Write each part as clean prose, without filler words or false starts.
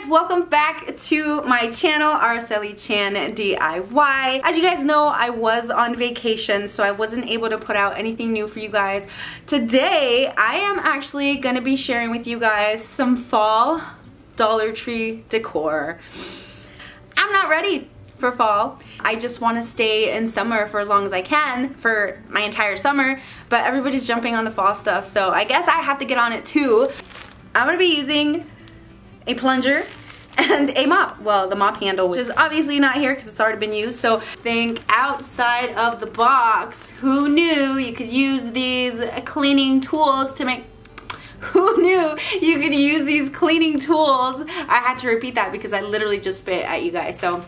guys, welcome back to my channel, Araceli Chan DIY. As you guys know, I was on vacation, so I wasn't able to put out anything new for you guys. Today, I am actually going to be sharing with you guys some fall Dollar Tree decor. I'm not ready for fall. I just want to stay in summer for as long as I can, for my entire summer, but everybody's jumping on the fall stuff, so I guess I have to get on it too. I'm going to be using a plunger and a mop. Well, the mop handle, which is obviously not here because it's already been used, so think outside of the box. Who knew you could use these cleaning tools to make... Who knew you could use these cleaning tools? I had to repeat that because I literally just spit at you guys, so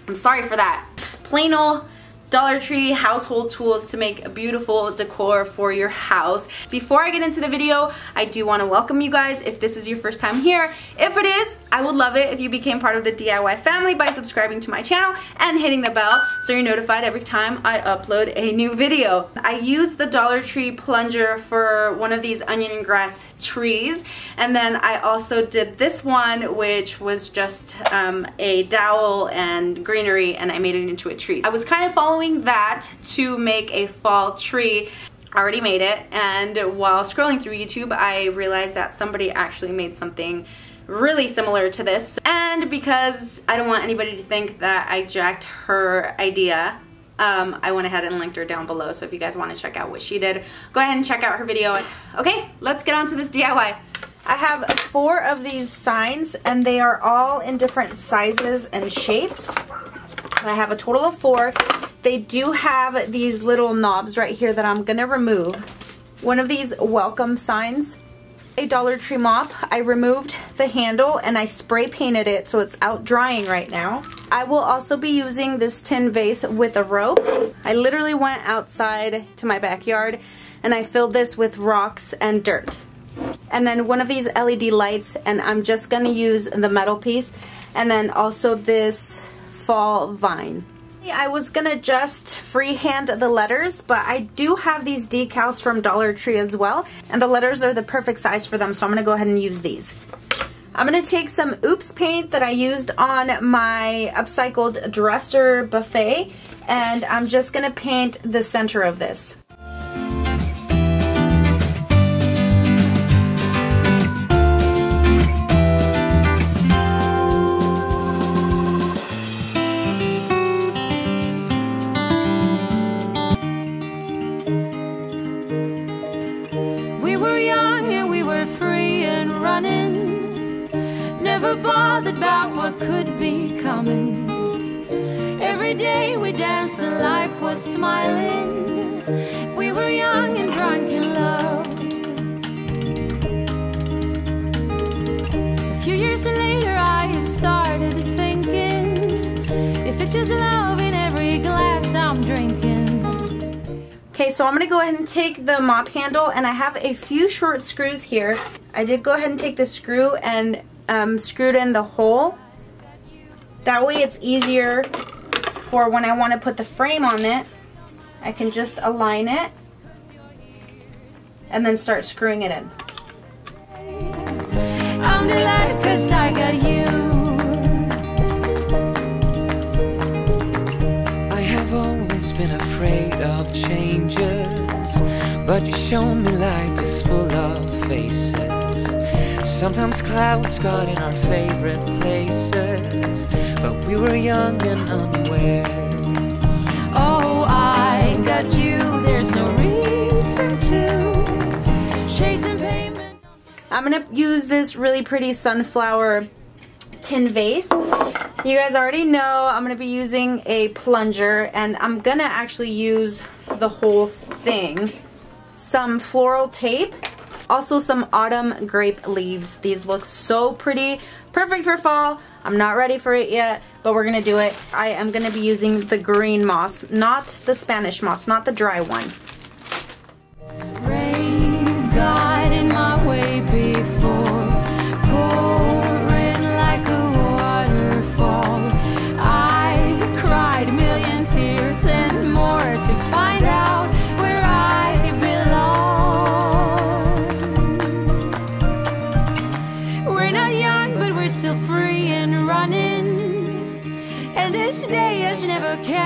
I'm sorry for that. Plain old Dollar Tree household tools to make a beautiful decor for your house. Before I get into the video, I do want to welcome you guys if this is your first time here. If it is, I would love it if you became part of the DIY family by subscribing to my channel and hitting the bell so you're notified every time I upload a new video. I used the Dollar Tree plunger for one of these onion grass trees, and then I also did this one, which was just a dowel and greenery, and I made it into a tree. I was kind of following that to make a fall tree. I already made it, and while scrolling through YouTube I realized that somebody actually made something really similar to this, and because I don't want anybody to think that I jacked her idea, I went ahead and linked her down below, so if you guys want to check out what she did, go ahead and check out her video. Okay, let's get on to this DIY. I have 4 of these signs, and they are all in different sizes and shapes. I have a total of 4. They do have these little knobs right here that I'm gonna remove. One of these welcome signs, a Dollar Tree mop. I removed the handle and I spray painted it so it's out drying right now. I will also be using this tin vase with a rope. I literally went outside to my backyard and I filled this with rocks and dirt. And then one of these LED lights, and I'm just gonna use the metal piece, and then also this fall vine. I was gonna just freehand the letters, but I do have these decals from Dollar Tree as well, and the letters are the perfect size for them, so I'm gonna go ahead and use these. I'm gonna take some Oops paint that I used on my upcycled dresser buffet, and I'm just gonna paint the center of this. Never bothered about what could be coming. Every day we danced and life was smiling. We were young and drunk in love. A few years later I have started thinking, if it's just love in every glass I'm drinking. Okay, so I'm going to go ahead and take the mop handle, and I have a few short screws here. I did go ahead and take the screw and screwed in the hole. That way it's easier for when I want to put the frame on it. I can just align it and then start screwing it in. I'm delighted 'cause I got you. I have always been afraid of changes, but you show me life is full of faces. Sometimes clouds got in our favorite places, but we were young and unaware. Oh, I got you, there's no reason to chasing payment. I'm going to use this really pretty sunflower tin vase. You guys already know I'm going to be using a plunger, and I'm going to actually use the whole thing. Some floral tape. Also some autumn grape leaves. These look so pretty. Perfect for fall. I'm not ready for it yet, but we're gonna do it. I am gonna be using the green moss, not the Spanish moss, not the dry one. Rain got in my way before, pouring like a waterfall. I cried a million tears and more to find out where I belong. We're not young, but we're still free.